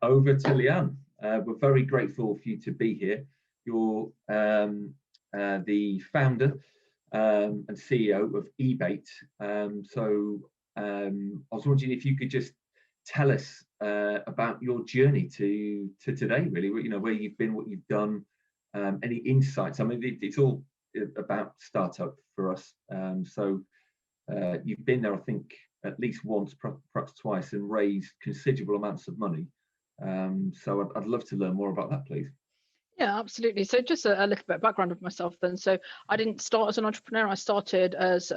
over to Leanne. We're very grateful for you to be here. You're the founder and CEO of eBate. I was wondering if you could just tell us about your journey to today, really. You know, where you've been, what you've done, any insights. I mean, it's all about startup for us. You've been there, I think, at least once, perhaps twice, and raised considerable amounts of money. So I'd love to learn more about that, please. Yeah, absolutely. So just a little bit of background of myself then. So I didn't start as an entrepreneur. I started as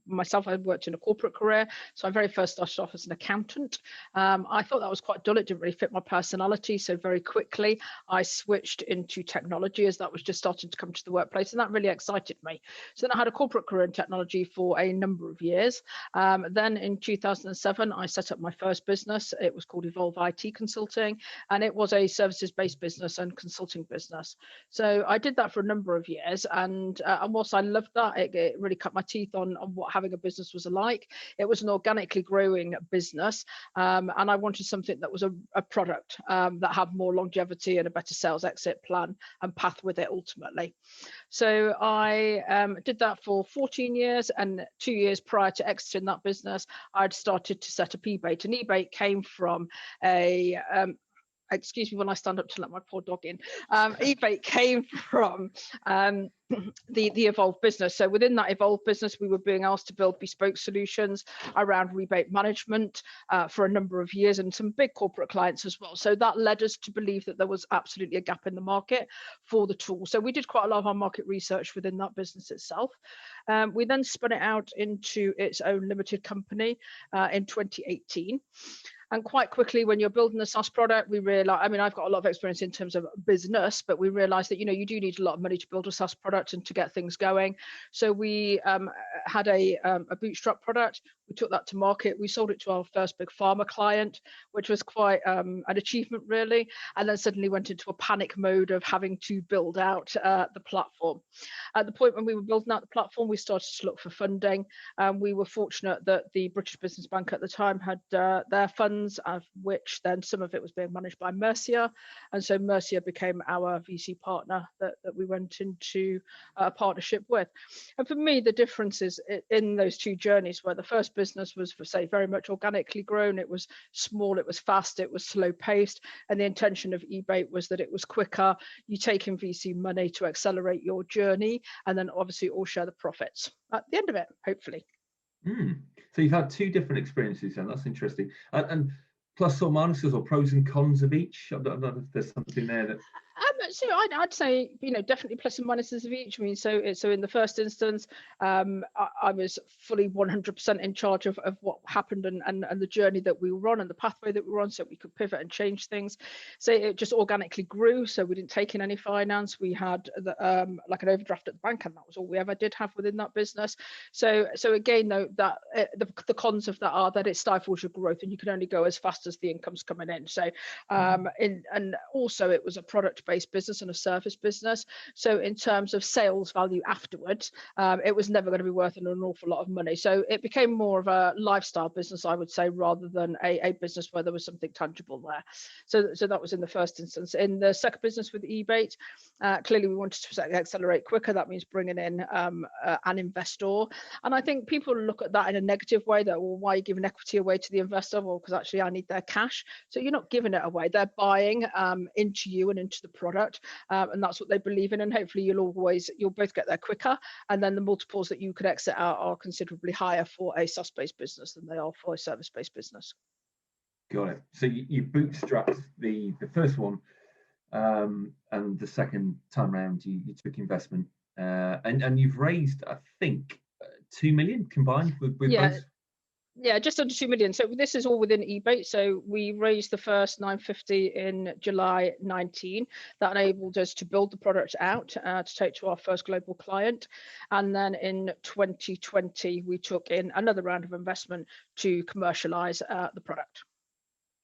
myself. I worked in a corporate career. So I very first started off as an accountant. I thought that was quite dull. It didn't really fit my personality. So very quickly, I switched into technology as that was just starting to come to the workplace. And that really excited me. So then I had a corporate career in technology for a number of years. Then in 2007, I set up my first business. It was called Evolve IT Consulting. And it was a services-based business and consulting business. So I did that for a number of years, and whilst I loved that, it really cut my teeth on what having a business was like. It was an organically growing business, and I wanted something that was a product that had more longevity and a better sales exit plan and path with it ultimately. So I did that for 14 years, and 2 years prior to exiting that business, I'd started to set up eBate, and eBate came from a excuse me when I stand up to let my poor dog in. eBate came from the Evolve business. So within that Evolve business, we were being asked to build bespoke solutions around rebate management for a number of years, and some big corporate clients as well. So that led us to believe that there was absolutely a gap in the market for the tool. So we did quite a lot of our market research within that business itself. We then spun it out into its own limited company in 2018. And quite quickly, when you're building a SaaS product, we realize, I mean, I've got a lot of experience in terms of business, but we realized that, you know, you do need a lot of money to build a SaaS product and to get things going. So we had a bootstrap product. We took that to market. We sold it to our first big pharma client, which was quite an achievement, really. And then suddenly went into a panic mode of having to build out the platform. At the point when we were building out the platform, we started to look for funding. We were fortunate that the British Business Bank at the time had their funds, of which then some of it was being managed by Mercia. And so Mercia became our VC partner that we went into a partnership with. And for me, the difference is in those two journeys, where the first business was, for say, very much organically grown. It was small, it was fast, it was slow paced. And the intention of eBate was that it was quicker. You take in VC money to accelerate your journey, and then obviously all share the profits at the end of it, hopefully. So you've had two different experiences, and that's interesting. And plus or minuses, or pros and cons of each. I don't know if there's something there that. So I'd say, you know, definitely plus and minuses of each. I mean, so in the first instance, I was fully 100% in charge of what happened and the journey that we were on and the pathway that we were on, so we could pivot and change things. So it just organically grew. So we didn't take in any finance. We had like an overdraft at the bank, and that was all we ever did have within that business. So again, though, that the cons of that are that it stifles your growth, and you can only go as fast as the income's coming in. So and also it was a product-based business and a service business. So in terms of sales value afterwards, it was never going to be worth an awful lot of money. So it became more of a lifestyle business, I would say, rather than a business where there was something tangible there. So that was in the first instance. In the second business with eBate, clearly we wanted to accelerate quicker. That means bringing in an investor. And I think people look at that in a negative way, that, well, why are you giving equity away to the investor? Well, because actually I need their cash. So you're not giving it away. They're buying into you and into the product. And that's what they believe in, and hopefully you'll both get there quicker, and then the multiples that you could exit out are considerably higher for a SaaS-based business than they are for a service-based business. Got it. So you bootstrapped the first one, and the second time around you took investment, and you've raised, I think, 2 million combined with both. Yeah, just under 2 million. So this is all within eBate. So we raised the first 950 in July 19. That enabled us to build the product out to take to our first global client. And then in 2020, we took in another round of investment to commercialize the product.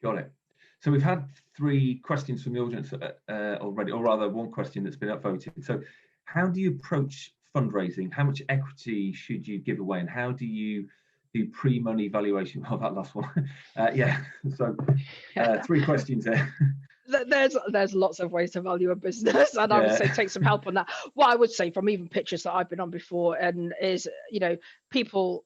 Got it. So we've had 3 questions from the audience already, or rather one question that's been upvoted. So how do you approach fundraising? How much equity should you give away, and how do you do pre-money valuation. Oh, that last one. Yeah. So 3 questions there. There's lots of ways to value a business, and I would say take some help on that. What I would say from even pitches that I've been on before, and is, people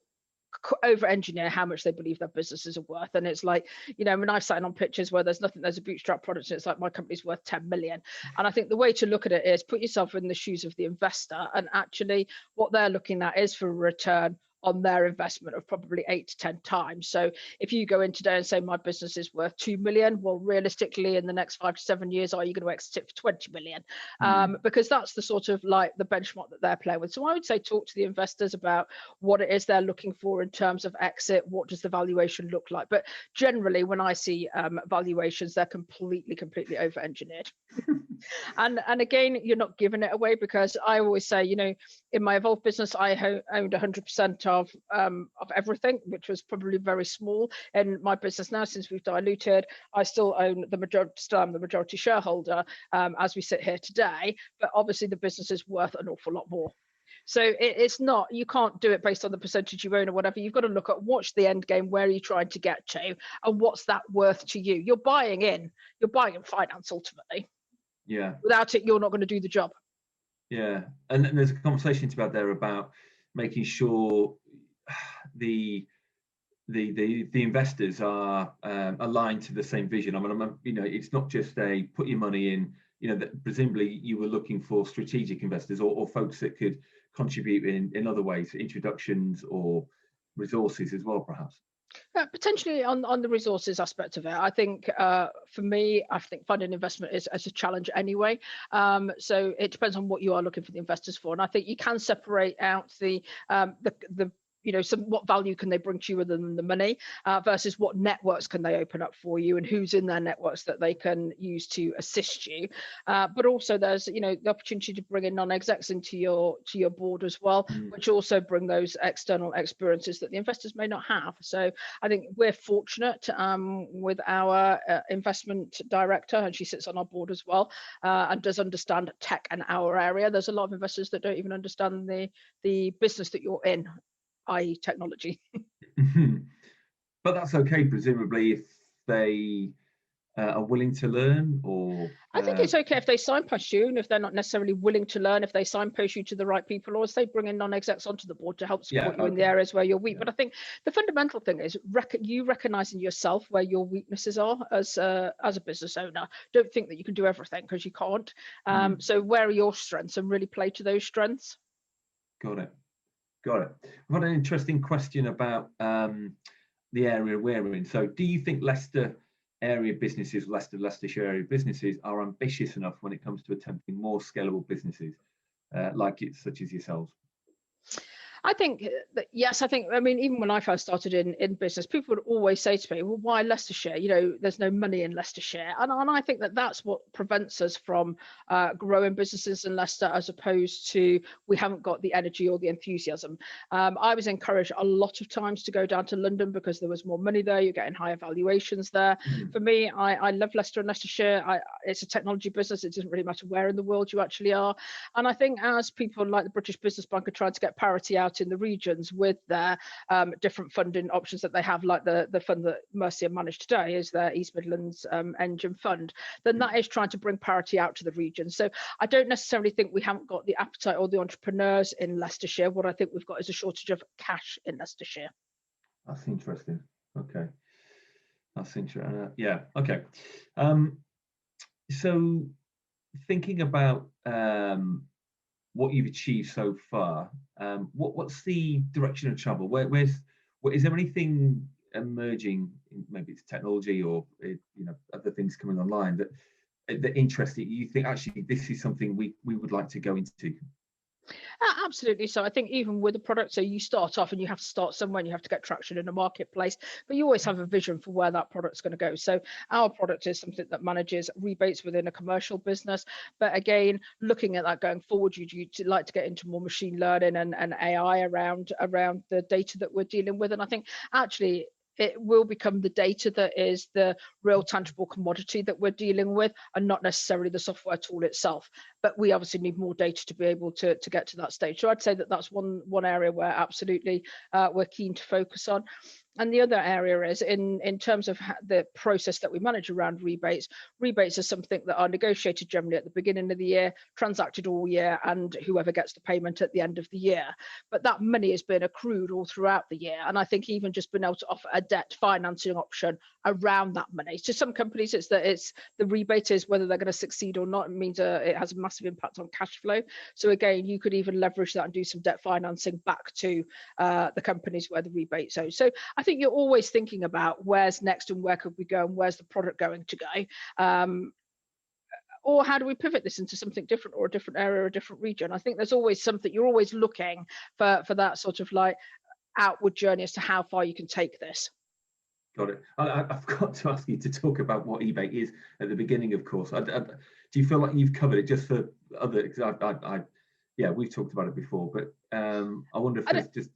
over engineer how much they believe their businesses are worth. And it's like, when I've sat on pitches where there's a bootstrap product, and it's like, my company's worth 10 million. And I think the way to look at it is put yourself in the shoes of the investor, and actually what they're looking at is for a return on their investment of probably 8 to 10 times. So if you go in today and say my business is worth 2 million, well, realistically, in the next 5 to 7 years, are you going to exit it for 20 million? Because that's the sort of like the benchmark that they're playing with. So I would say talk to the investors about what it is they're looking for in terms of exit. What does the valuation look like? But generally, when I see valuations, they're completely over-engineered. And again, you're not giving it away, because I always say, in my Evolve business, I owned 100% of everything, which was probably very small. In my business now, since we've diluted, I still own the majority shareholder as we sit here today. But obviously, the business is worth an awful lot more. So it's not, you can't do it based on the percentage you own or whatever. You've got to look at what's the end game, where are you trying to get to, and what's that worth to you. You're buying in finance ultimately. Yeah. Without it, you're not going to do the job. Yeah, and there's a conversation to be had there about making sure the investors are aligned to the same vision. I mean, it's not just a put your money in. That presumably you were looking for strategic investors or folks that could contribute in other ways, introductions or resources as well, perhaps. Potentially on the resources aspect of it, I think for me, I think finding investment is as a challenge anyway. So it depends on what you are looking for the investors for, and I think you can separate out the what value can they bring to you other than the money versus what networks can they open up for you, and who's in their networks that they can use to assist you. But also there's the opportunity to bring in non-execs into your board as well, which also bring those external experiences that the investors may not have. So I think we're fortunate with our investment director, and she sits on our board as well, and does understand tech and our area. There's a lot of investors that don't even understand the business that you're in, i.e. technology. But that's okay, presumably, if they are willing to learn, or I think it's okay if they signpost you, and if they're not necessarily willing to learn, if they signpost you to the right people, or if they bring in non-execs onto the board to help support you in the areas where you're weak. But I think the fundamental thing is you recognizing yourself where your weaknesses are as a business owner. Don't think that you can do everything, because you can't. So where are your strengths, and really play to those strengths. Got it. I've got an interesting question about the area we're in. So do you think Leicestershire area businesses are ambitious enough when it comes to attempting more scalable businesses such as yourselves? I think that, yes, I mean, even when I first started in business, people would always say to me, well, why Leicestershire? There's no money in Leicestershire. And I think that that's what prevents us from growing businesses in Leicester, as opposed to we haven't got the energy or the enthusiasm. I was encouraged a lot of times to go down to London because there was more money there. You're getting higher valuations there. For me, I love Leicester and Leicestershire. It's a technology business. It doesn't really matter where in the world you actually are. And I think as people like the British Business Bank are trying to get parity out in the regions with their different funding options that they have, like the fund that Mercia managed today is their East Midlands Engine Fund, then that is trying to bring parity out to the region. So I don't necessarily think we haven't got the appetite or the entrepreneurs in Leicestershire. What I think we've got is a shortage of cash in Leicestershire. That's interesting. Okay. That's interesting. Yeah. Okay. So thinking about what you've achieved so far, what's the direction of travel? Is there anything emerging? Maybe it's technology or other things coming online that interest you. You think actually this is something we would like to go into? Absolutely. So I think even with a product, so you start off and you have to start somewhere and you have to get traction in a marketplace, but you always have a vision for where that product's going to go. So our product is something that manages rebates within a commercial business. But again, looking at that going forward, you'd like to get into more machine learning and AI around the data that we're dealing with. And I think actually it will become the data that is the real tangible commodity that we're dealing with, and not necessarily the software tool itself. But we obviously need more data to be able to get to that stage. So I'd say that that's one area where absolutely we're keen to focus on. And the other area is in terms of the process that we manage around rebates. Rebates are something that are negotiated generally at the beginning of the year, transacted all year, and whoever gets the payment at the end of the year. But that money has been accrued all throughout the year. And I think even just being able to offer a debt financing option around that money. To some companies, it's the rebate is whether they're going to succeed or not. It means it has a massive impact on cash flow. So again, you could even leverage that and do some debt financing back to the companies where the rebates are. So I think you're always thinking about where's next and where could we go and where's the product going to go. Or how do we pivot this into something different, or a different area or a different region? I think there's always something, you're always looking for that sort of like outward journey as to how far you can take this. Got it. I've got to ask you to talk about what eBay is at the beginning, of course. Do you feel like you've covered it just for other? Yeah, we've talked about it before, but I wonder if there's just.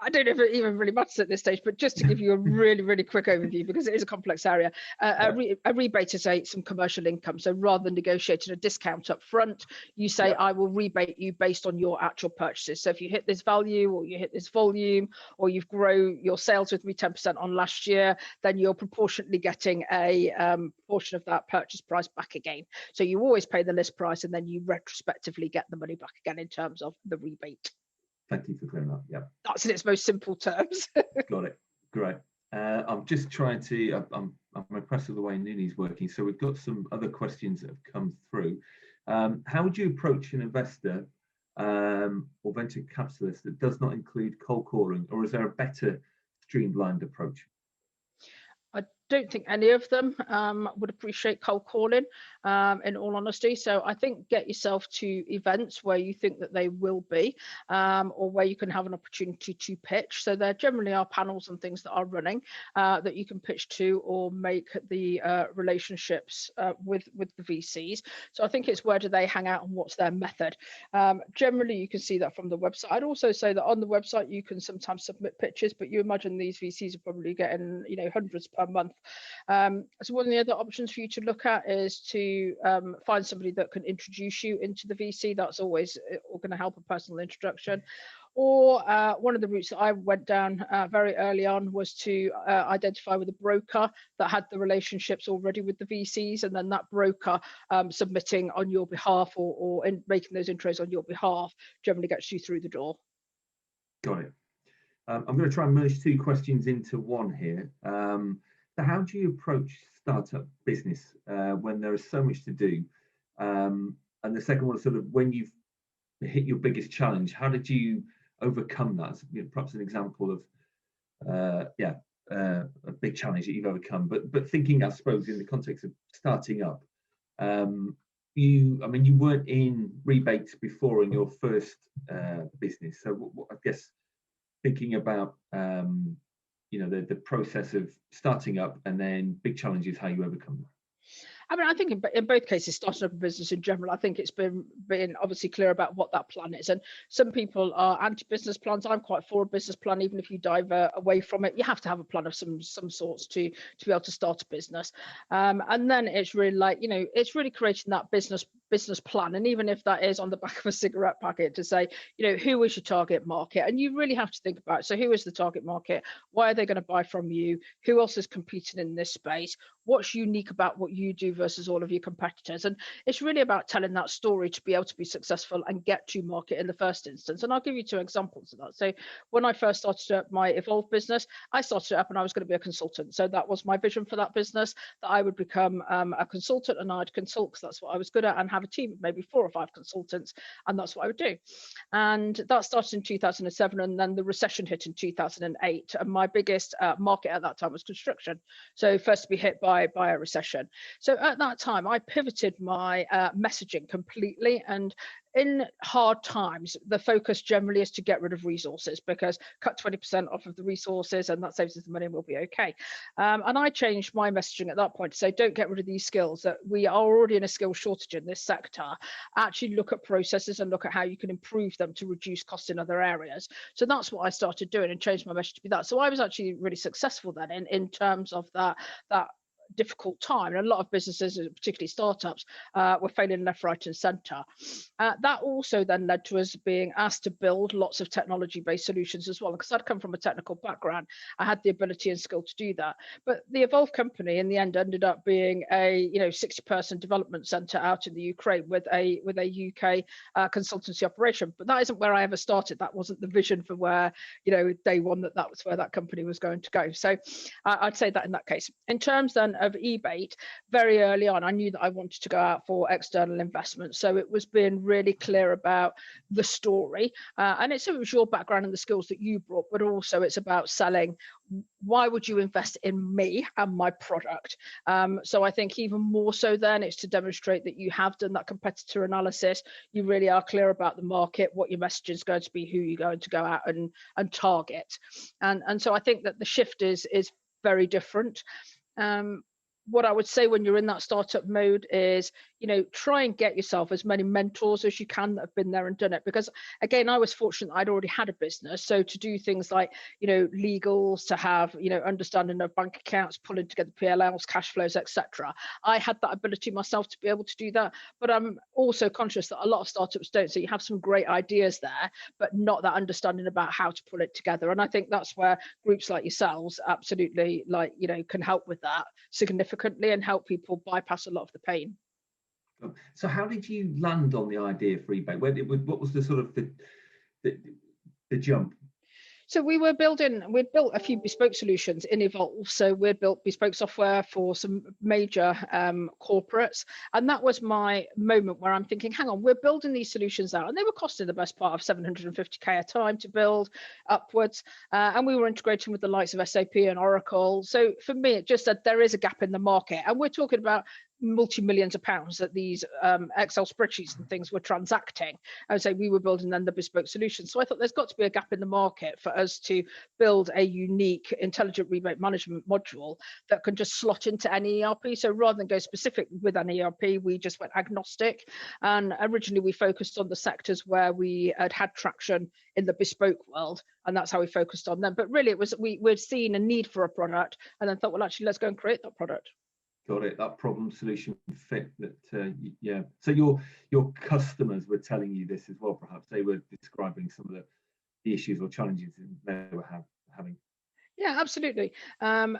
I don't know if it even really matters at this stage, but just to give you a really, really quick overview, because it is a complex area. A rebate is some commercial income. So rather than negotiating a discount up front, you say, I will rebate you based on your actual purchases. So if you hit this value, or you hit this volume, or you've grown your sales with me 10% on last year, then you're proportionately getting a portion of that purchase price back again. So you always pay the list price, and then you retrospectively get the money back again in terms of the rebate. Thank you for clearing that. Yeah, that's in its most simple terms. Got it. Great. I'm just trying to. I'm impressed with the way Nooni's working. So we've got some other questions that have come through. How would you approach an investor or venture capitalist that does not include cold calling, or is there a better streamlined approach? I don't think any of them would appreciate cold calling, in all honesty. So I think get yourself to events where you think that they will be, or where you can have an opportunity to pitch. So there generally are panels and things that are running that you can pitch to, or make the relationships with the VCs. So I think it's where do they hang out and what's their method. Generally, you can see that from the website. I'd also say that on the website you can sometimes submit pitches, but you imagine these VCs are probably getting hundreds per month. So one of the other options for you to look at is to find somebody that can introduce you into the VC. That's always going to help a personal introduction. Or one of the routes that I went down very early on was to identify with a broker that had the relationships already with the VCs, and then that broker submitting on your behalf, or making those intros on your behalf, generally gets you through the door. Got it. I'm going to try and merge two questions into one here. So how do you approach startup business when there is so much to do? And the second one is sort of when you've hit your biggest challenge, how did you overcome that? Perhaps an example of a big challenge that you've overcome. But thinking, I suppose, in the context of starting up, you weren't in rebates before in your first business. So I guess thinking about the process of starting up and then big challenges, how you overcome them. I mean, I think in both cases, starting up a business in general, I think it's been obviously clear about what that plan is. And some people are anti-business plans. I'm quite for a business plan. Even if you divert away from it, you have to have a plan of some sorts to be able to start a business. And then it's really like, it's really creating that business plan. And even if that is on the back of a cigarette packet, to say, who is your target market? And you really have to think about, so who is the target market? Why are they going to buy from you? Who else is competing in this space? What's unique about what you do versus all of your competitors? And it's really about telling that story to be able to be successful and get to market in the first instance. And I'll give you two examples of that. So when I first started up my Evolve business, I started it up and I was going to be a consultant. So that was my vision for that business, that I would become a consultant, and I'd consult because that's what I was good at, and have a team of maybe 4 or 5 consultants, and that's what I would do. And that started in 2007, and then the recession hit in 2008, and my biggest market at that time was construction. So first to be hit by a recession. So at that time, I pivoted my messaging completely, and in hard times, the focus generally is to get rid of resources, because cut 20% off of the resources and that saves us the money and we'll be okay. And I changed my messaging at that point to say, don't get rid of these skills, that we are already in a skill shortage in this sector. Actually look at processes and look at how you can improve them to reduce costs in other areas. So that's what I started doing and changed my message to be that. So I was actually really successful then in terms of that difficult time. And a lot of businesses, particularly startups, were failing left, right, and centre. That also then led to us being asked to build lots of technology-based solutions as well. Because I'd come from a technical background, I had the ability and skill to do that. But the Evolve company in the end ended up being a 60-person development centre out in the Ukraine with a UK consultancy operation. But that isn't where I ever started. That wasn't the vision for where day one that was where that company was going to go. So I'd say that in that case. In terms then of eBait, very early on, I knew that I wanted to go out for external investment. So it was being really clear about the story. And it was your background and the skills that you brought, but also it's about selling. Why would you invest in me and my product? So I think even more so then, it's to demonstrate that you have done that competitor analysis. You really are clear about the market, what your message is going to be, who you're going to go out and target. And so I think that the shift is very different. What I would say when you're in that startup mode is, try and get yourself as many mentors as you can that have been there and done it. Because again, I was fortunate I'd already had a business. So to do things like, legals, to have, understanding of bank accounts, pulling together PLLs, cash flows, etc. I had that ability myself to be able to do that. But I'm also conscious that a lot of startups don't. So you have some great ideas there, but not that understanding about how to pull it together. And I think that's where groups like yourselves absolutely can help with that significantly and help people bypass a lot of the pain. So how did you land on the idea for eBay? What was the sort of the jump? So we'd built a few bespoke solutions in Evolve. So we'd built bespoke software for some major corporates. And that was my moment where I'm thinking, hang on, we're building these solutions out. And they were costing the best part of 750K a time to build upwards. And we were integrating with the likes of SAP and Oracle. So for me, it just said there is a gap in the market. And we're talking about multi-millions of pounds that these Excel spreadsheets and things were transacting. And so we were building then the bespoke solution. So I thought there's got to be a gap in the market for us to build a unique intelligent rebate management module that can just slot into any ERP. So rather than go specific with an ERP, we just went agnostic. And originally we focused on the sectors where we had traction in the bespoke world. And that's how we focused on them. But really it was, we'd seen a need for a product and then thought, well, actually, let's go and create that product. Got it. That problem solution fit. Yeah. So your customers were telling you this as well. Perhaps they were describing some of the issues or challenges they were having. Yeah, absolutely. And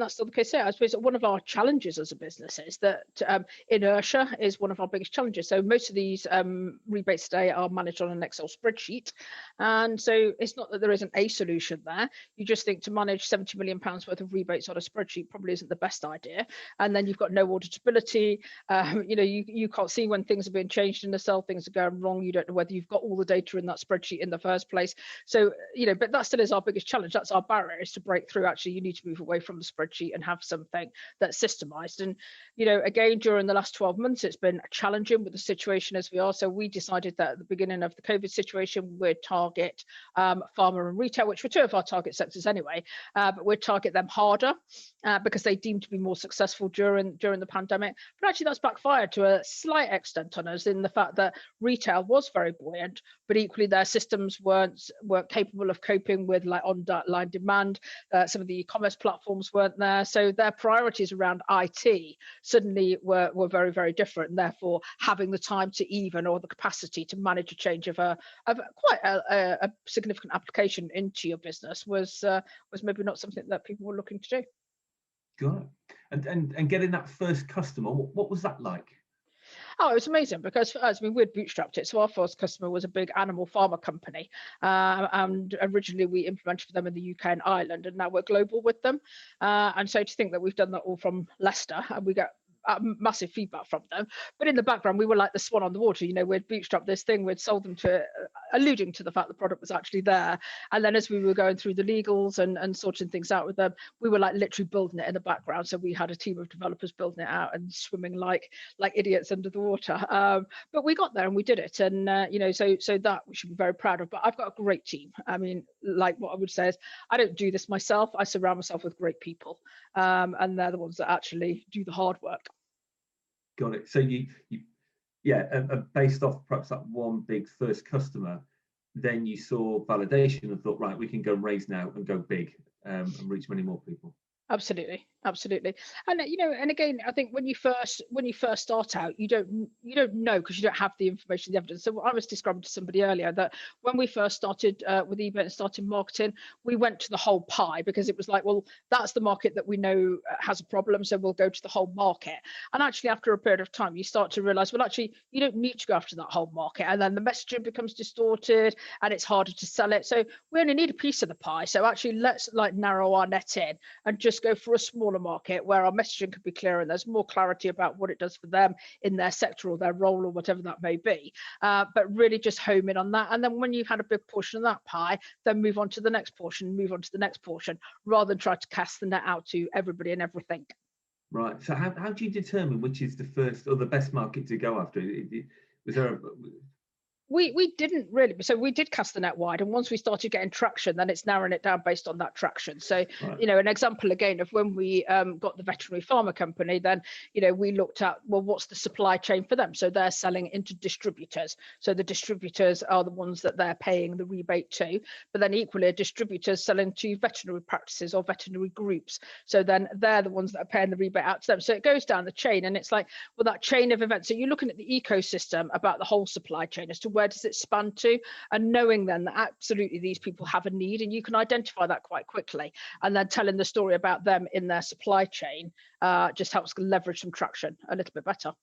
that's still the case here. I suppose one of our challenges as a business is that inertia is one of our biggest challenges. So most of these rebates today are managed on an Excel spreadsheet. And so it's not that there isn't a solution there. You just think to manage £70 million worth of rebates on a spreadsheet probably isn't the best idea. And then you've got no auditability. You can't see when things are being changed in the cell, things are going wrong. You don't know whether you've got all the data in that spreadsheet in the first place. So, but that still is our biggest challenge. That's our barrier, is to break through. Actually, you need to move away from the spreadsheet and have something that's systemized. And again, during the last 12 months, it's been challenging with the situation as we are. So we decided that at the beginning of the COVID situation, we'd target pharma and retail, which were two of our target sectors anyway, but we'd target them harder because they deemed to be more successful during the pandemic. But actually, that's backfired to a slight extent on us, in the fact that retail was very buoyant, but equally their systems weren't capable of coping with online demand. Some of the e-commerce platforms weren't there, so their priorities around IT suddenly were very, very different, and therefore having the time to even, or the capacity to manage a change of quite a significant application into your business was maybe not something that people were looking to do. Good. And getting that first customer, what was that like? Oh, it was amazing, because for us, we'd bootstrapped it. So our first customer was a big animal pharma company. And originally we implemented for them in the UK and Ireland, and now we're global with them. And so to think that we've done that all from Leicester, and we get massive feedback from them. But in the background, we were like the swan on the water. You know, we'd bootstrapped this thing, we'd sold them to, alluding to the fact the product was actually there. And then as we were going through the legals and sorting things out with them, we were like literally building it in the background. So we had a team of developers building it out and swimming like idiots under the water. But we got there and we did it. And, you know, so that we should be very proud of. But I've got a great team. I mean, like what I would say is I don't do this myself. I surround myself with great people. And they're the ones that actually do the hard work. Got it. So yeah, based off perhaps that one big first customer, then you saw validation and thought, right, we can go and raise now and go big and reach many more people. Absolutely, and you know, and again, I think when you first start out, you don't know because you don't have the information, the evidence. So I was describing to somebody earlier that when we first started with eBay and started marketing, we went to the whole pie because it was like, well, that's the market that we know has a problem, so we'll go to the whole market. And actually, after a period of time, you start to realize, well, actually, you don't need to go after that whole market, and then the messaging becomes distorted and it's harder to sell it. So we only need a piece of the pie. So actually, let's like narrow our net in and just go for a smaller market where our messaging could be clearer and there's more clarity about what it does for them in their sector or their role or whatever that may be. But really just home in on that. And then when you've had a big portion of that pie, then move on to the next portion, move on to the next portion, rather than try to cast the net out to everybody and everything. Right. So how do you determine which is the first or the best market to go after? Was there a... We didn't really, so we did cast the net wide, and once we started getting traction, then it's narrowing it down based on that traction. So right. You know, an example again of when we got the veterinary pharma company, then you know we looked at, well, what's the supply chain for them? So they're selling into distributors, so the distributors are the ones that they're paying the rebate to, but then equally a distributor's selling to veterinary practices or veterinary groups, so then they're the ones that are paying the rebate out to them. So it goes down the chain, and it's like, well, that chain of events, so you're looking at the ecosystem about the whole supply chain as to where does it span to, and knowing then that absolutely these people have a need, and you can identify that quite quickly, and then telling the story about them in their supply chain just helps leverage some traction a little bit better.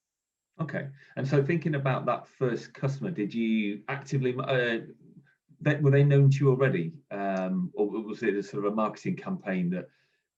Okay, and so thinking about that first customer, did you actively were they known to you already, or was it a sort of a marketing campaign that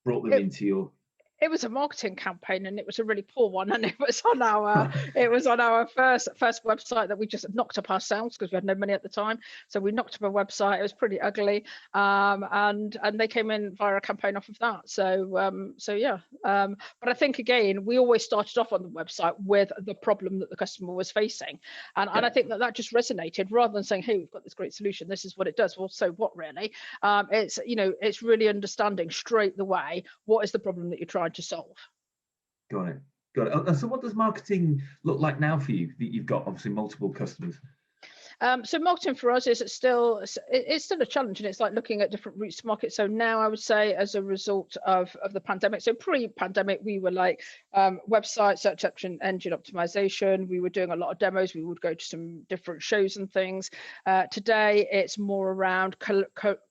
brought them into your... It was a marketing campaign, and it was a really poor one, and it was on our first website that we just knocked up ourselves because we had no money at the time. So we knocked up a website. It was pretty ugly, and they came in via a campaign off of that. So yeah, but I think again we always started off on the website with the problem that the customer was facing, and I think that just resonated rather than saying, hey, we've got this great solution, this is what it does. Well, so what really? It's, you know, it's really understanding straight away what is the problem that you're trying to solve. Got it. So what does marketing look like now for you? You've got obviously multiple customers. So marketing for us is still a challenge, and it's like looking at different routes to market. So now I would say as a result of the pandemic, so pre-pandemic we were like website search engine optimization. We were doing a lot of demos. We would go to some different shows and things. Today it's more around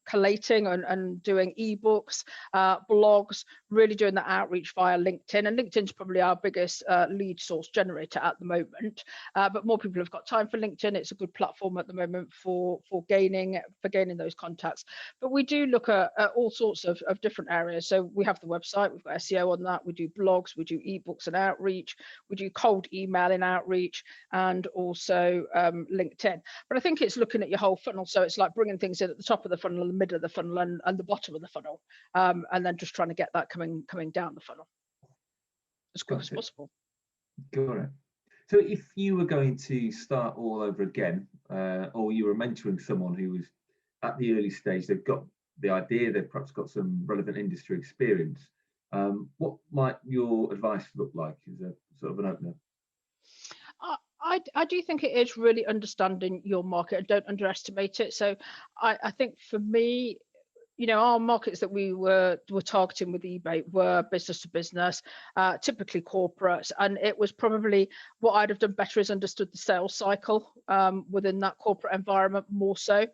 collating and doing ebooks, blogs, really doing the outreach via LinkedIn, and LinkedIn's probably our biggest lead source generator at the moment. But more people have got time for LinkedIn. It's a good platform at the moment for gaining those contacts. But we do look at all sorts of different areas. So we have the website, we've got SEO on that, we do blogs, we do ebooks and outreach, we do cold email in outreach, and also LinkedIn. But I think it's looking at your whole funnel. So it's like bringing things in at the top of the funnel, the middle of the funnel, and the bottom of the funnel, and then just trying to get that coming down the funnel as quick as possible. Got it. So if you were going to start all over again, or you were mentoring someone who was at the early stage, they've got the idea, they've perhaps got some relevant industry experience, what might your advice look like as a sort of an opener? I do think it is really understanding your market, and don't underestimate it. So I think for me, you know, our markets that we were targeting with eBay were business to business, typically corporates, and it was probably what I'd have done better is understood the sales cycle within that corporate environment more so,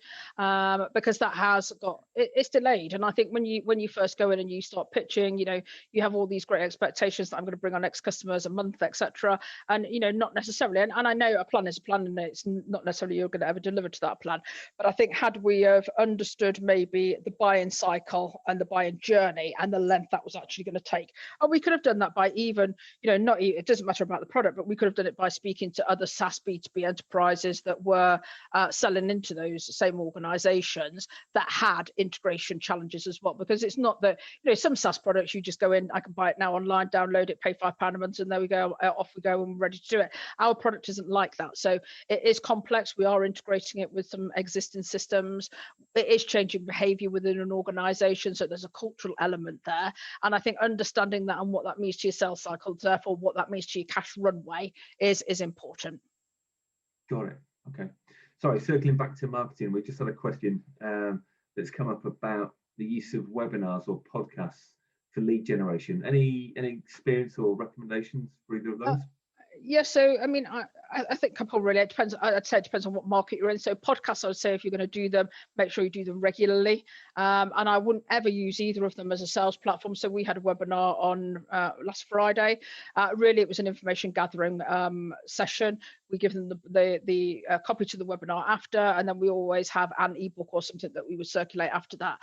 because that has got it's delayed. And I think when you first go in and you start pitching, you know, you have all these great expectations that I'm going to bring on X customers a month, etc. And you know, not necessarily. And I know a plan is a plan, and it's not necessarily you're going to ever deliver to that plan. But I think had we have understood maybe the buy-in cycle and the buy-in journey and the length that was actually going to take. And we could have done that by even, it doesn't matter about the product, but we could have done it by speaking to other SaaS B2B enterprises that were selling into those same organizations that had integration challenges as well. Because it's not that, some SaaS products, you just go in, I can buy it now online, download it, pay £5 a month, and there we go, off we go, and we're ready to do it. Our product isn't like that. So it is complex. We are integrating it with some existing systems. It is changing behavior within an organization. So there's a cultural element there. And I think understanding that and what that means to your sales cycle, therefore what that means to your cash runway is important. Got it. Okay. Sorry, circling back to marketing, we just had a question that's come up about the use of webinars or podcasts for lead generation. Any experience or recommendations for either of those? Yeah, so I mean, I think a couple really. It depends. I'd say it depends on what market you're in. So podcasts, I would say if you're going to do them, make sure you do them regularly. And I wouldn't ever use either of them as a sales platform. So we had a webinar on last Friday. Really, it was an information gathering session. We give them the copy to the webinar after, and then we always have an ebook or something that we would circulate after that.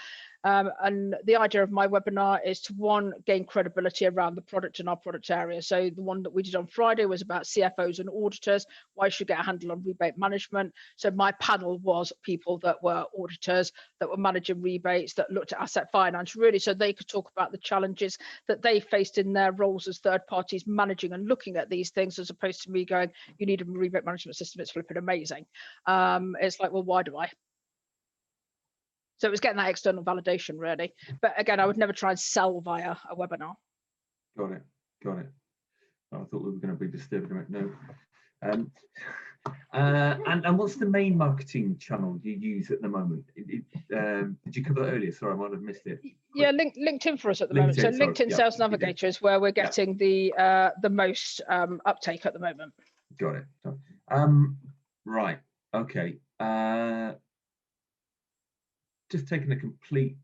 And the idea of my webinar is to, one, gain credibility around the product and our product area. So the one that we did on Friday was about CFOs and auditors, why you should get a handle on rebate management. So my panel was people that were auditors, that were managing rebates, that looked at asset finance, really, so they could talk about the challenges that they faced in their roles as third parties managing and looking at these things, as opposed to me going, you need a rebate management system, it's flipping amazing. It's like, well, why do I? So it was getting that external validation, really. But again, I would never try and sell via a webinar. Got it. Oh, I thought we were going to be disturbing it. No. And what's the main marketing channel you use at the moment? Did you cover that earlier? Sorry, I might have missed it. Yeah, LinkedIn for us at the moment. So LinkedIn Sales Navigator is where we're getting the most uptake at the moment. Got it. Right. Okay. Just taking a complete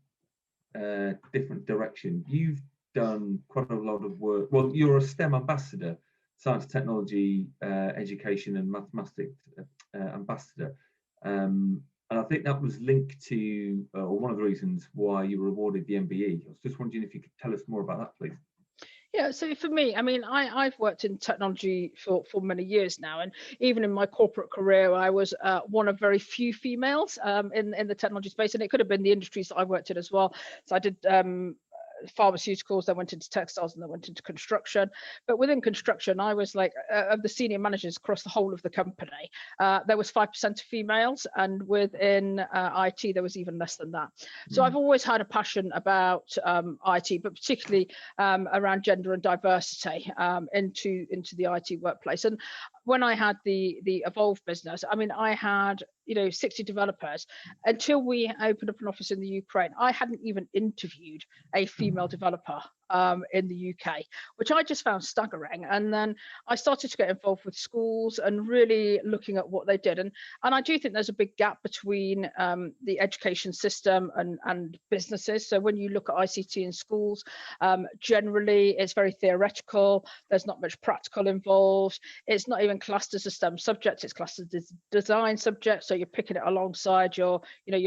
different direction. You've done quite a lot of work. Well, you're a STEM ambassador, science, technology, education, and mathematics ambassador. And I think that was linked to, or one of the reasons why you were awarded the MBE. I was just wondering if you could tell us more about that, please. Yeah, so for me, I mean, I've worked in technology for many years now, and even in my corporate career, I was one of very few females in the technology space, and it could have been the industries that I worked in as well. So I did pharmaceuticals, then went into textiles, and then went into construction. But within construction, I was like, of the senior managers across the whole of the company, there was 5% females, and within IT, there was even less than that. So I've always had a passion about IT, but particularly around gender and diversity into the IT workplace. And when I had the Evolve business, I mean, I had 60 developers. Until we opened up an office in the Ukraine, I hadn't even interviewed a female developer in the UK, which I just found staggering. And then I started to get involved with schools and really looking at what they did. And I do think there's a big gap between the education system and businesses. So when you look at ICT in schools, generally it's very theoretical. There's not much practical involved. It's not even classed as a STEM subject. It's classed as a design subject. So you're picking it alongside your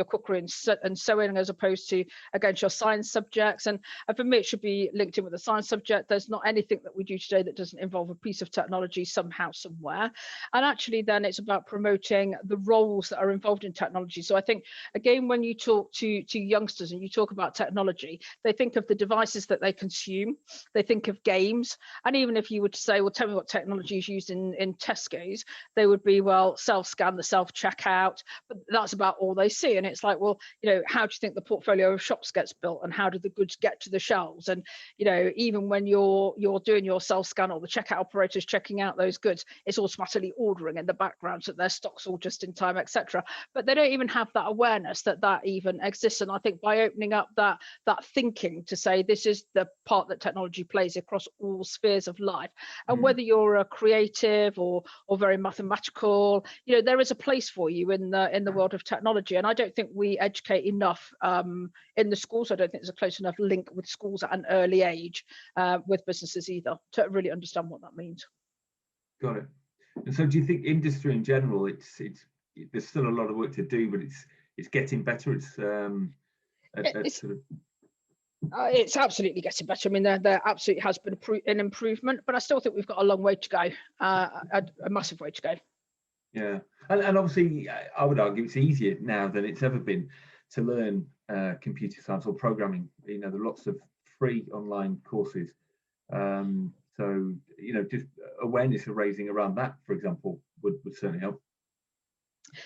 cookery and sewing, as opposed to against your science subjects. And for me, it should be linked in with a science subject. There's not anything that we do today that doesn't involve a piece of technology somehow, somewhere. And actually then it's about promoting the roles that are involved in technology. So I think, again, when you talk to youngsters and you talk about technology, they think of the devices that they consume, they think of games. And even if you were to say, well, tell me what technology is used in Tesco's, they would be, well, self-scan, the self-checkout, but that's about all they see. And it's like, well, how do you think the portfolio of shops gets built, and how do the goods get to the shelves? And even when you're doing your self-scan, or the checkout operators checking out those goods, it's automatically ordering in the background, so their stock's all just in time, etc. But they don't even have that awareness that even exists. And I think by opening up that thinking to say this is the part that technology plays across all spheres of life, and whether you're a creative or very mathematical, there is a place for you in the world of technology. And I don't think we educate enough in the schools. I don't think there's a close enough link with schools at an early age with businesses either, to really understand what that means. Got it. And so do you think industry in general, it's there's still a lot of work to do, but it's getting better? Sort of... It's absolutely getting better. I mean, there absolutely has been an improvement, but I still think we've got a long way to go, a massive way to go. Yeah, and obviously, I would argue it's easier now than it's ever been to learn computer science or programming. You know, there are lots of free online courses. So, you know, just awareness of raising around that, for example, would certainly help.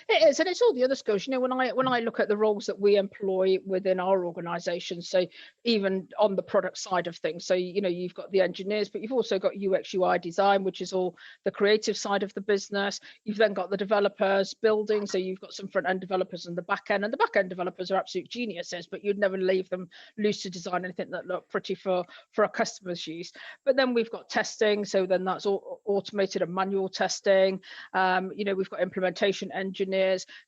It is, and it's all the other skills. You know, when I look at the roles that we employ within our organisation, so even on the product side of things, so you know, you've got the engineers, but you've also got UX UI design, which is all the creative side of the business. You've then got the developers building, so you've got some front end developers and the back end, and the back end developers are absolute geniuses, but you'd never leave them loose to design anything that looked pretty for a customer's use. But then we've got testing, so then that's all automated and manual testing. You know, we've got implementation engineers.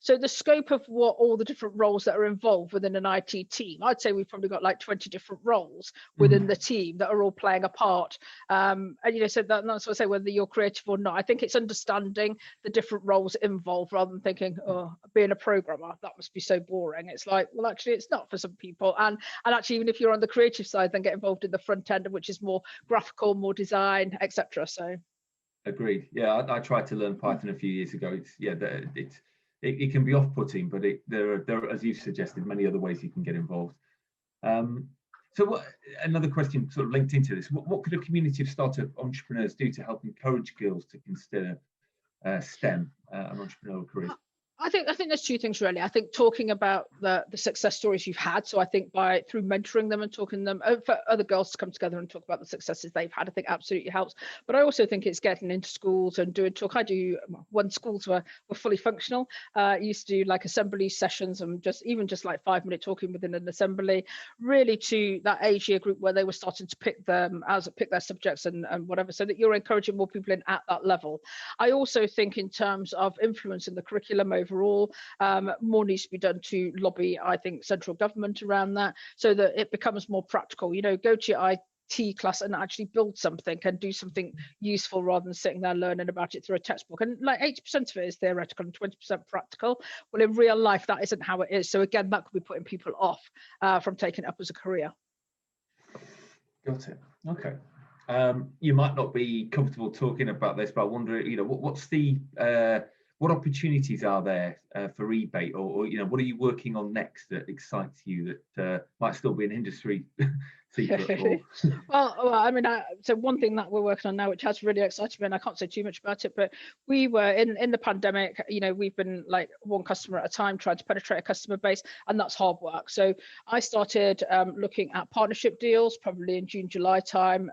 So the scope of what all the different roles that are involved within an IT team, I'd say we've probably got like 20 different roles within the team that are all playing a part. And you know, so that's what I say, whether you're creative or not, I think it's understanding the different roles involved rather than thinking, oh, being a programmer, that must be so boring. It's like, well, actually it's not for some people. And actually, even if you're on the creative side, then get involved in the front end, which is more graphical, more design, etc. So agreed. Yeah, I tried to learn Python a few years ago. It can be off-putting, but there are, as you've suggested, many other ways you can get involved. So another question sort of linked into this, what could a community of startup entrepreneurs do to help encourage girls to consider STEM and entrepreneurial careers? I think there's two things really. I think talking about the success stories you've had. So I think through mentoring them and talking them for other girls to come together and talk about the successes they've had, I think absolutely helps. But I also think it's getting into schools and doing talk. I do when schools were fully functional. Used to do like assembly sessions and just like 5-minute talking within an assembly, really to that age year group where they were starting to pick their subjects and whatever, so that you're encouraging more people in at that level. I also think in terms of influencing the curriculum overall, more needs to be done to lobby, I think, central government around that, so that it becomes more practical. You know, go to your IT class and actually build something and do something useful rather than sitting there learning about it through a textbook. And like 80% of it is theoretical and 20% practical. Well, in real life, that isn't how it is. So again, that could be putting people off from taking it up as a career. Got it. Okay. You might not be comfortable talking about this, but I wonder, you know, what's the what opportunities are there for eBate, or you know, what are you working on next that excites you that might still be an industry secret? Well, I mean, so one thing that we're working on now, which has really excited me, and I can't say too much about it, but we were in the pandemic. You know, we've been like one customer at a time trying to penetrate a customer base, and that's hard work. So I started looking at partnership deals probably in June, July time,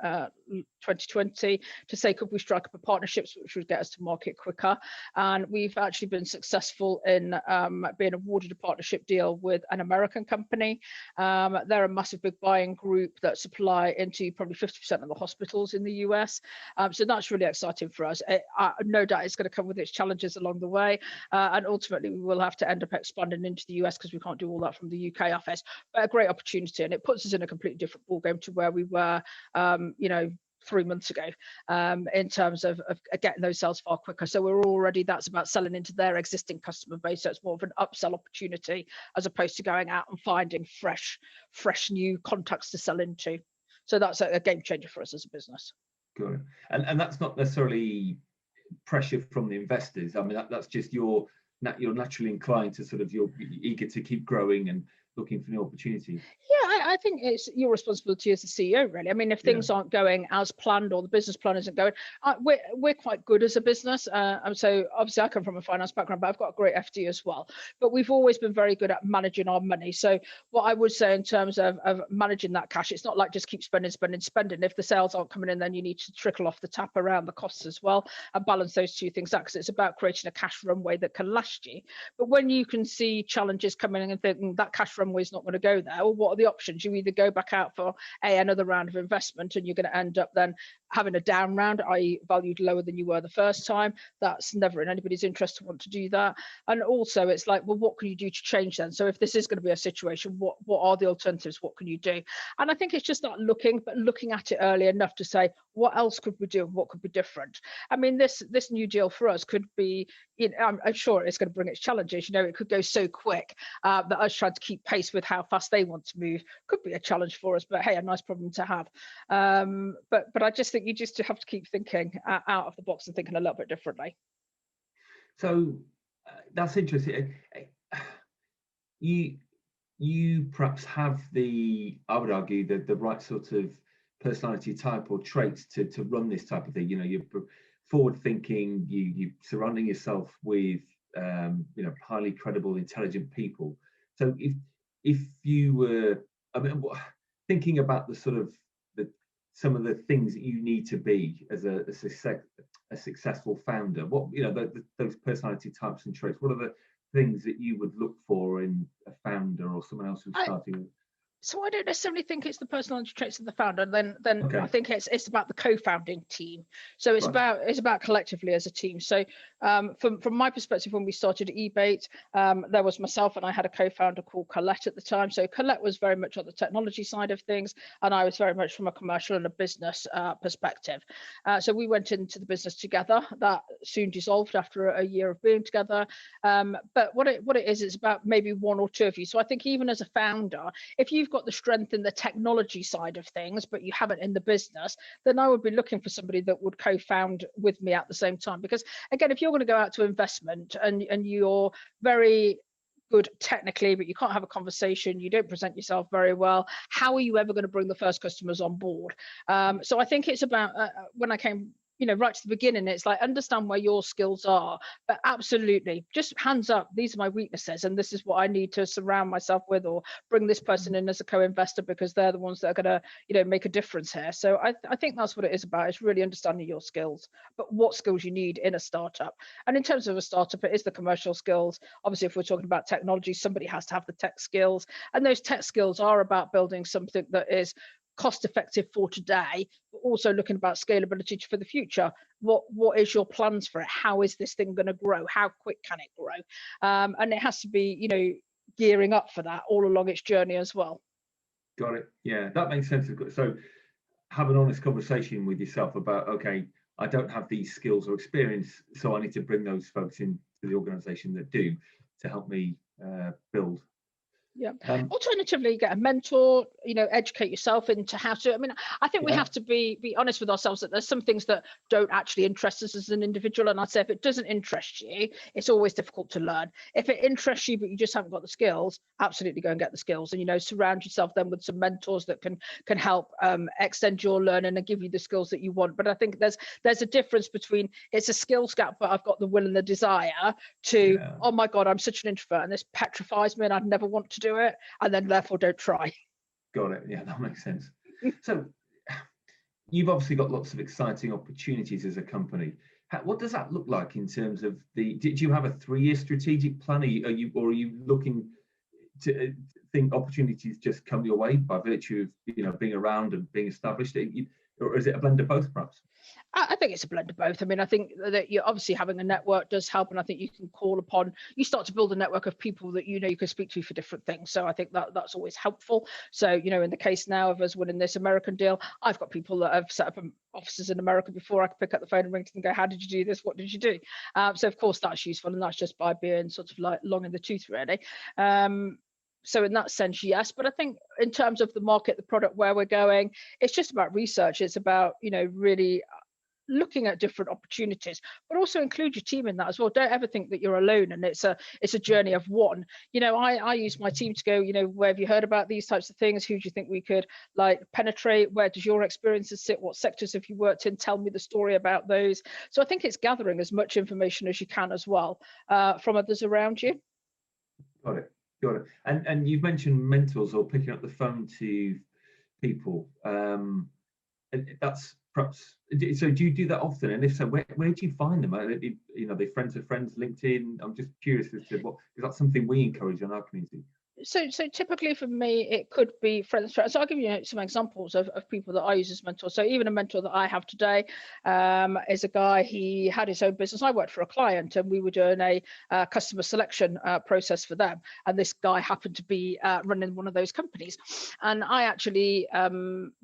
2020, to say, could we strike up a partnerships which would get us to market quicker? And we've actually been successful in being awarded a partnership deal with an American company. They're a massive big buying group that supply into probably 50% of the hospitals in the US. So that's really exciting for us. No doubt it's going to come with its challenges along the way. And ultimately, we will have to end up expanding into the US because we can't do all that from the UK office. But a great opportunity. And it puts us in a completely different ballgame to where we were, you know, 3 months ago, in terms of getting those sales far quicker. So that's about selling into their existing customer base. So it's more of an upsell opportunity as opposed to going out and finding fresh new contacts to sell into. So that's a game changer for us as a business. Good. And that's not necessarily pressure from the investors. I mean, that's just you're naturally inclined to you're eager to keep growing and looking for new opportunities. Yeah, I think it's your responsibility as a CEO, really. I mean, if things aren't going as planned or the business plan isn't going, we're quite good as a business. And so obviously I come from a finance background, but I've got a great FD as well. But we've always been very good at managing our money. So what I would say in terms of managing that cash, it's not like just keep spending. If the sales aren't coming in, then you need to trickle off the tap around the costs as well and balance those two things out, because it's about creating a cash runway that can last you. But when you can see challenges coming in and thinking that cash runway is not going to go there, well, what are the options? You either go back out for another round of investment and you're going to end up then having a down round, i.e. valued lower than you were the first time. That's never in anybody's interest to want to do that. And also it's like, well, what can you do to change then? So if this is going to be a situation, what are the alternatives? What can you do? And I think it's just not looking at it early enough to say, what else could we do? What could be different? I mean, this new deal for us could be, I'm sure it's going to bring its challenges. It could go so quick that us trying to keep pace with how fast they want to move could be a challenge for us, but hey, a nice problem to have. But I just think you just have to keep thinking out of the box and thinking a little bit differently. So that's interesting. You perhaps have I would argue, the right sort of personality type or traits to run this type of thing. You're forward thinking, you're surrounding yourself with highly credible, intelligent people. So if you were, I mean, thinking about the sort of some of the things that you need to be as a successful founder, what those personality types and traits, what are the things that you would look for in a founder or someone else who's starting? So I don't necessarily think it's the personality traits of the founder. Then Okay. I think it's about the co-founding team. So it's about collectively as a team. So from my perspective, when we started eBait, there was myself and I had a co-founder called Colette at the time. So Colette was very much on the technology side of things, and I was very much from a commercial and a business perspective. So we went into the business together. That soon dissolved after a year of being together. But what it is, it's about maybe one or two of you. So I think even as a founder, if you've got the strength in the technology side of things, but you haven't in the business, then I would be looking for somebody that would co-found with me at the same time. Because again, if you're going to go out to investment and you're very good technically, but you can't have a conversation, you don't present yourself very well, how are you ever going to bring the first customers on board? So I think it's about when I came right to the beginning, it's like, understand where your skills are, but absolutely just hands up, these are my weaknesses and this is what I need to surround myself with, or bring this person in as a co-investor because they're the ones that are going to make a difference here. So I think that's what it is about. It's really understanding your skills, but what skills you need in a startup. And in terms of a startup, it is the commercial skills. Obviously, if we're talking about technology, somebody has to have the tech skills, and those tech skills are about building something that is cost effective for today, but also looking about scalability for the future. What is your plans for it? How is this thing going to grow? How quick can it grow? And it has to be, gearing up for that all along its journey as well. Got it. Yeah, that makes sense. So have an honest conversation with yourself about, okay, I don't have these skills or experience, so I need to bring those folks into the organization that do, to help me build. Yeah. Alternatively, get a mentor, educate yourself into how to. I mean, I think we have to be honest with ourselves that there's some things that don't actually interest us as an individual. And I'd say if it doesn't interest you, it's always difficult to learn. If it interests you, but you just haven't got the skills, absolutely go and get the skills. And, surround yourself then with some mentors that can help extend your learning and give you the skills that you want. But I think there's a difference between it's a skills gap, but I've got the will and the desire to, oh my God, I'm such an introvert and this petrifies me and I'd never want to do it, and then therefore don't try. Got it. Yeah, that makes sense. So you've obviously got lots of exciting opportunities as a company. What does that look like in terms of did you have a 3-year strategic plan? Are you looking to think opportunities just come your way by virtue of being around and being established, or is it a blend of both perhaps? I think it's a blend of both. I mean, I think that you're obviously having a network does help, and I think you can call upon. You start to build a network of people that you can speak to for different things. So I think that's always helpful. So in the case now of us winning this American deal, I've got people that have set up offices in America before. I could pick up the phone and ring to them and go, "How did you do this? What did you do?" So of course that's useful, and that's just by being sort of like long in the tooth, really. So in that sense, yes. But I think in terms of the market, the product, where we're going, it's just about research. It's about really looking at different opportunities, but also include your team in that as well. Don't ever think that you're alone and it's a journey of one. I use my team to go, where have you heard about these types of things? Who do you think we could penetrate? Where does your experiences sit? What sectors have you worked in? Tell me the story about those. So I think it's gathering as much information as you can as well from others around you. Got it. And you've mentioned mentors or picking up the phone to people. And that's perhaps, so do you do that often? And if so, where do you find them? They friends of friends, LinkedIn? I'm just curious as to because that's something we encourage in our community. So typically for me, it could be friends. So I'll give you some examples of people that I use as mentors. So even a mentor that I have today is a guy. He had his own business. I worked for a client, and we were doing a customer selection process for them. And this guy happened to be running one of those companies. And I actually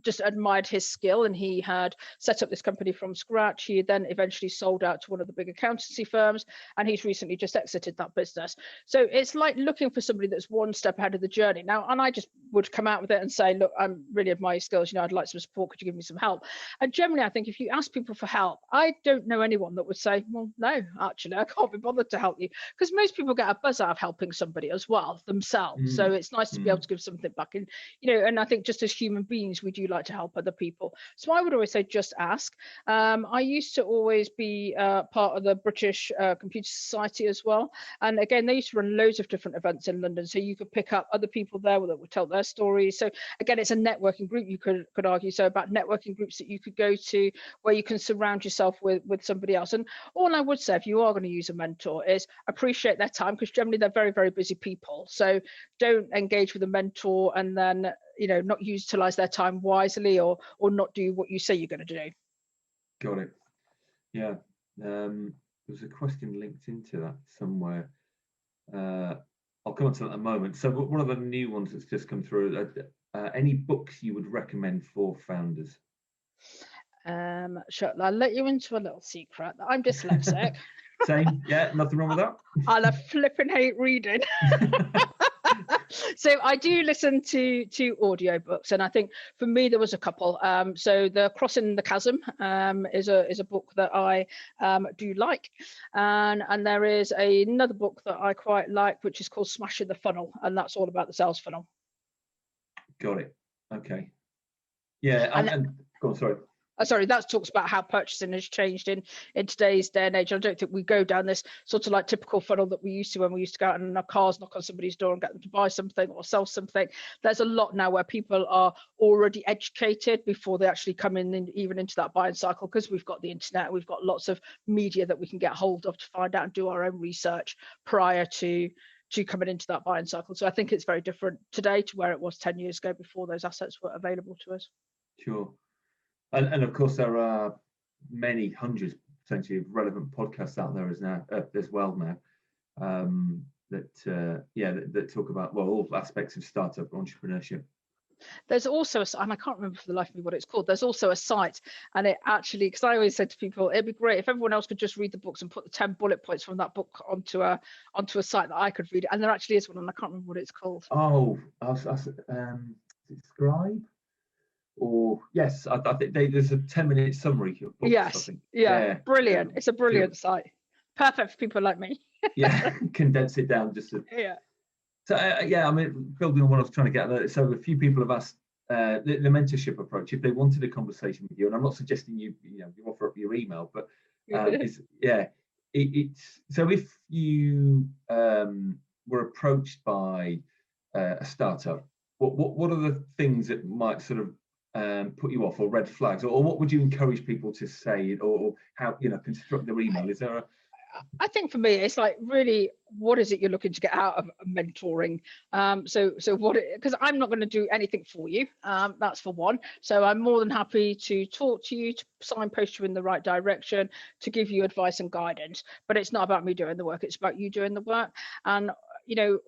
just admired his skill. And he had set up this company from scratch. He then eventually sold out to one of the big accountancy firms, and he's recently just exited that business. So it's like looking for somebody that's one step ahead of the journey now, and I just would come out with it and say, look, I'm really admire your skills, I'd like some support, could you give me some help? And generally I think if you ask people for help, I don't know anyone that would say, well, no, actually I can't be bothered to help you, because most people get a buzz out of helping somebody as well themselves. So it's nice to be able to give something back. And and I think just as human beings, we do like to help other people. So I would always say just ask. I used to always be part of the British Computer Society as well, and again they used to run loads of different events in London, so you could pick up other people there that would tell their stories. So again, it's a networking group, you could argue, so about networking groups that you could go to where you can surround yourself with somebody else. And all I would say, if you are going to use a mentor, is appreciate their time, because generally they're very, very busy people. So don't engage with a mentor and then not utilize their time wisely, or not do what you say you're going to do. Got it. Yeah. There's a question linked into that somewhere. I'll come on to that in a moment. So one of the new ones that's just come through, any books you would recommend for founders? Sure, I'll let you into a little secret. I'm dyslexic. Same, yeah, nothing wrong with that. I flipping hate reading. So I do listen to audiobooks, and I think for me there was a couple. So the Crossing the Chasm is a book that I do like, and there is another book that I quite like, which is called Smashing the Funnel, and that's all about the sales funnel. Got it. Okay. Yeah, and go on, sorry. Sorry, that talks about how purchasing has changed in today's day and age. I don't think we go down this sort of like typical funnel that we used to when we used to go out in our cars, knock on somebody's door and get them to buy something or sell something. There's a lot now where people are already educated before they actually come in even into that buying cycle, because we've got the internet, we've got lots of media that we can get hold of to find out and do our own research prior to coming into that buying cycle. So I think it's very different today to where it was 10 years ago before those assets were available to us. Sure. And of course, there are many hundreds potentially of relevant podcasts out there as well now that talk about all aspects of startup entrepreneurship. There's also and I can't remember for the life of me what it's called. There's also a site, and it actually, because I always said to people, it'd be great if everyone else could just read the books and put the 10 bullet points from that book onto a site that I could read it. And there actually is one, and I can't remember what it's called. Oh, Scribe. Or yes, I think there's a 10-minute summary of books. Yes, I think. yeah, brilliant. It's a brilliant site, perfect for people like me. Yeah, condense it down just to. Yeah. So I mean, building on what I was trying to get at, so a few people have asked the mentorship approach if they wanted a conversation with you, and I'm not suggesting you offer up your email, but it's so if you were approached by a startup, what are the things that might sort of put you off, or red flags, or what would you encourage people to say, or how construct their email? Is there I think for me, it's like, really, what is it you're looking to get out of mentoring? So what? Because I'm not going to do anything for you. That's for one. So I'm more than happy to talk to you, to signpost you in the right direction, to give you advice and guidance. But it's not about me doing the work. It's about you doing the work. And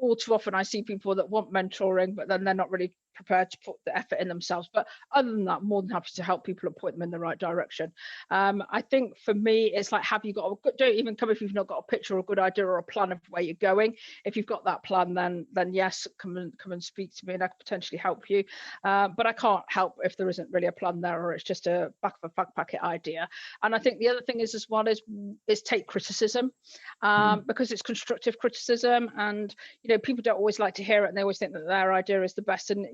all too often I see people that want mentoring, but then they're not really prepared to put the effort in themselves. But other than that, more than happy to help people and point them in the right direction. I think for me, it's like, have you got don't even come if you've not got a picture or a good idea or a plan of where you're going. If you've got that plan, then yes, come and speak to me, and I could potentially help you. But I can't help if there isn't really a plan there, or it's just a back of a back packet idea. And I think the other thing is as well is take criticism, because it's constructive criticism, and people don't always like to hear it, and they always think that their idea is the best. And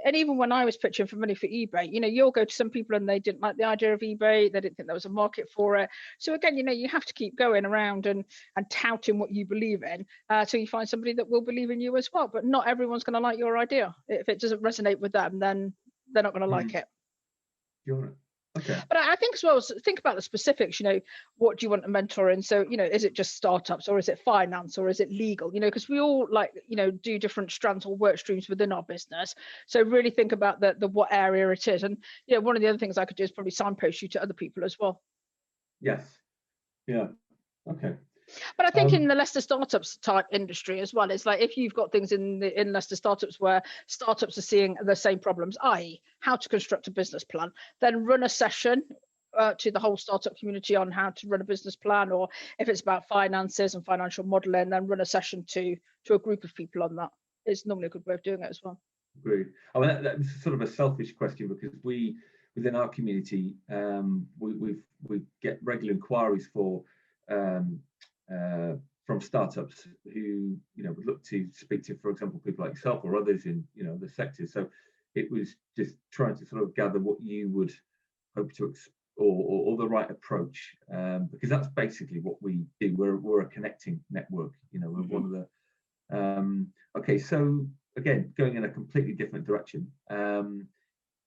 and even when I was pitching for money for eBay, you'll go to some people and they didn't like the idea of eBay, they didn't think there was a market for it. So again, you have to keep going around and touting what you believe in, till you find somebody that will believe in you as well. But not everyone's going to like your idea. If it doesn't resonate with them, then they're not going to like it. Sure. Okay. But I think as well, think about the specifics, what do you want to mentor in? So, is it just startups, or is it finance, or is it legal? Because we all do different strands or work streams within our business. So really think about the what area it is. And, one of the other things I could do is probably signpost you to other people as well. Yes. Yeah. Okay. But I think in the Leicester startups type industry as well, it's like if you've got things in Leicester startups where startups are seeing the same problems, i.e. how to construct a business plan, then run a session to the whole startup community on how to run a business plan, or if it's about finances and financial modeling, then run a session to a group of people on that. It's normally a good way of doing it as well. Agreed. I mean, that's sort of a selfish question, because we, within our community, we get regular inquiries for from startups who would look to speak to, for example, people like yourself or others in the sector. So it was just trying to sort of gather what you would hope to or the right approach, because that's basically what we do. We're a connecting network. We're one of the okay. So again, going in a completely different direction.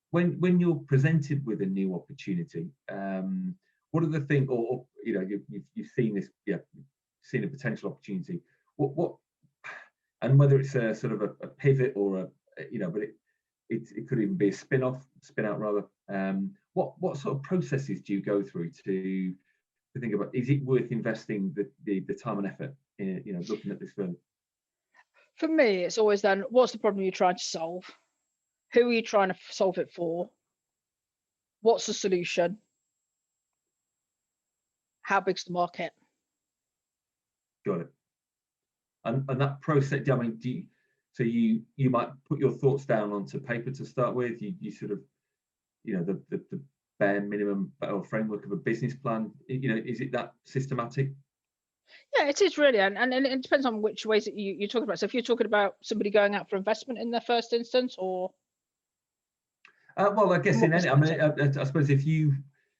When you're presented with a new opportunity, what are the things, or you've seen this, seen a potential opportunity, what and whether it's a sort of a pivot or but it could even be a spin out rather. What sort of processes do you go through to think about, is it worth investing the time and effort in looking at this further? For me, it's always then, what's the problem you're trying to solve? Who are you trying to solve it for? What's the solution? How big's the market? Got it. And that process, I mean, so you might put your thoughts down onto paper to start with. You sort of, the bare minimum or framework of a business plan. Is it that systematic? Yeah, it is really, and it depends on which ways that you're talking about. So if you're talking about somebody going out for investment in their first instance, or well, I guess in any, I mean, I suppose if you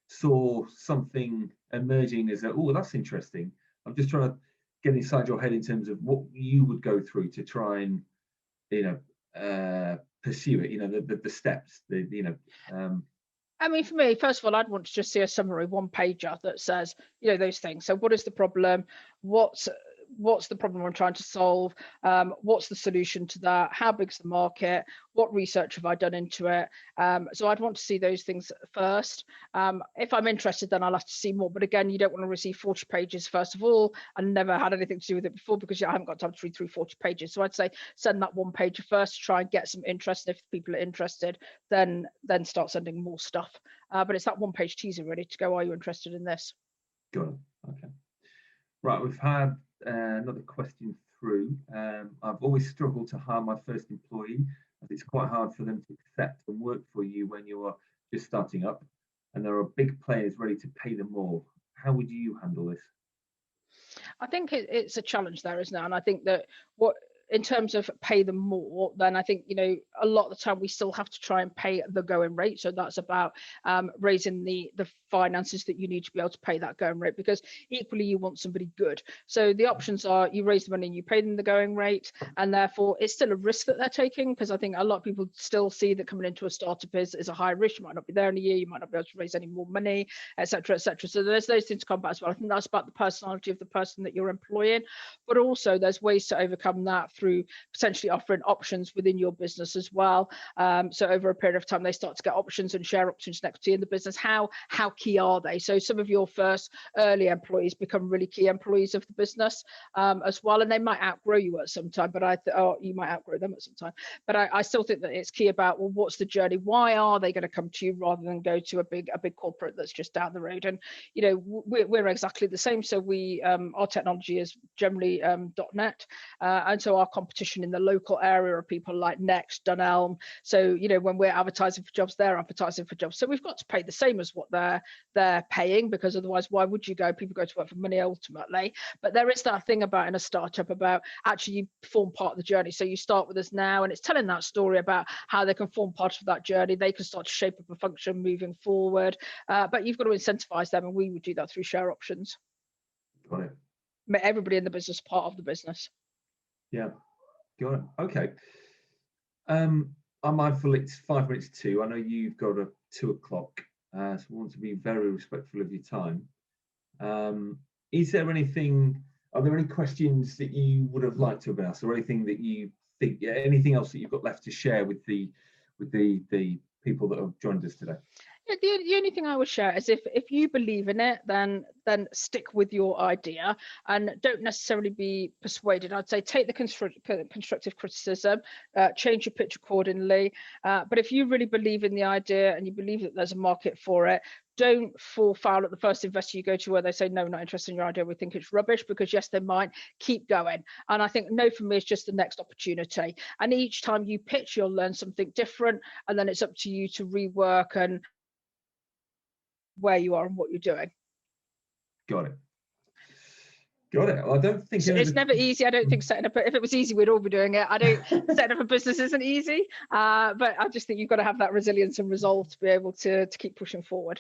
saw something emerging as that's interesting. I'm just trying to get inside your head in terms of what you would go through to try and pursue it. The steps. I mean, for me, first of all, I'd want to just see a summary, one pager that says, those things. So what is the problem? What's the problem I'm trying to solve? What's the solution to that? How big's the market? What research have I done into it? So I'd want to see those things first. If I'm interested, then I'll have to see more. But again, you don't want to receive 40 pages, first of all, and never had anything to do with it before, because I haven't got time to read through 40 pages. So I'd say send that one pager first to try and get some interest. And if people are interested, then start sending more stuff. But it's that one page teaser really to go, are you interested in this? Got it. Okay. Right, we've had another question through. I've always struggled to hire my first employee, as it's quite hard for them to accept and work for you when you are just starting up, and there are big players ready to pay them more. How would you handle this? I think it's a challenge there, isn't it? And I think that in terms of pay them more, then I think, a lot of the time we still have to try and pay the going rate. So that's about raising the finances that you need to be able to pay that going rate, because equally you want somebody good. So the options are you raise the money and you pay them the going rate, and therefore it's still a risk that they're taking, because I think a lot of people still see that coming into a startup is a high risk. You might not be there in a year, you might not be able to raise any more money, etc., etc. So there's those things to combat as well. I think that's about the personality of the person that you're employing, but also there's ways to overcome that through potentially offering options within your business as well. So over a period of time, they start to get options and share options and equity in the business. How key are they? So some of your first early employees become really key employees of the business as well, and they might outgrow you at some time, but you might outgrow them at some time. But I still think that it's key about, well, what's the journey? Why are they going to come to you rather than go to a big corporate that's just down the road? And we're exactly the same. So our technology is generally .NET, and so our competition in the local area are people like Next, Dunelm. So when we're advertising for jobs, they're advertising for jobs. So we've got to pay the same as what they're paying, because otherwise, why would you go? People go to work for money ultimately. But there is that thing about in a startup about actually you form part of the journey. So you start with us now, and it's telling that story about how they can form part of that journey. They can start to shape up a function moving forward. But you've got to incentivize them, and we would do that through share options. Got it. Make everybody in the business part of the business. Yeah. Got it. Okay. I'm mindful it's 5 minutes to. I know you've got a 2 o'clock. So I want to be very respectful of your time. Is there anything, are there any questions that you would have liked to have asked, or anything that you think, anything else that you've got left to share with the people that have joined us today? Yeah, the only thing I would share is if you believe in it, then stick with your idea and don't necessarily be persuaded. I'd say take the constructive criticism, change your pitch accordingly. But if you really believe in the idea and you believe that there's a market for it, don't fall foul at the first investor you go to where they say, no, not interested in your idea, we think it's rubbish, because yes, they might. Keep going. And I think no for me is just the next opportunity. And each time you pitch, you'll learn something different. And then it's up to you to rework and where you are and what you're doing. Got it. Got it. Well, I don't think it's never easy. I don't think setting up, if it was easy, we'd all be doing it. I don't setting up a business isn't easy, but I just think you've got to have that resilience and resolve to be able to keep pushing forward.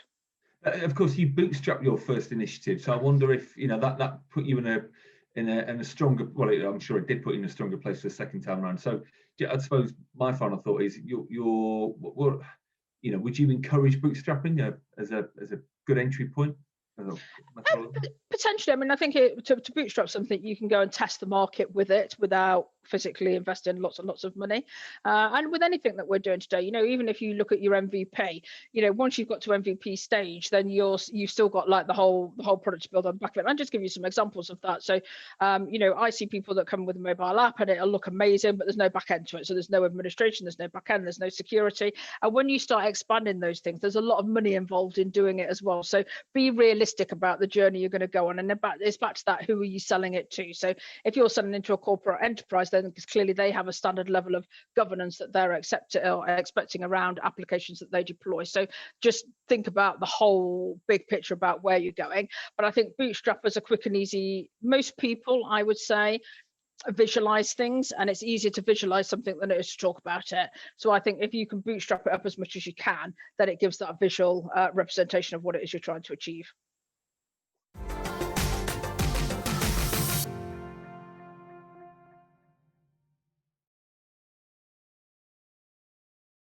Of course, you bootstrapped your first initiative, so I wonder if that put you in a stronger. Well, I'm sure it did put you in a stronger place for the second time around. So I suppose my final thought is, would you encourage bootstrapping as a good entry point? Potentially. I mean, I think to bootstrap something, you can go and test the market with it without physically investing lots and lots of money. And with anything that we're doing today, even if you look at your MVP, once you've got to MVP stage, then you've still got like the whole product to build on the back of it. I'll just give you some examples of that. So, I see people that come with a mobile app and it'll look amazing, but there's no back end to it. So there's no administration, there's no back end, there's no security. And when you start expanding those things, there's a lot of money involved in doing it as well. So be realistic about the journey you're going to go on. And it's back to that, who are you selling it to? So if you're selling into a corporate enterprise, then because clearly they have a standard level of governance that they're expecting around applications that they deploy. So just think about the whole big picture about where you're going. But I think bootstrappers are quick and easy. Most people, I would say, visualize things, and it's easier to visualize something than it is to talk about it. So I think if you can bootstrap it up as much as you can, then it gives that visual representation of what it is you're trying to achieve.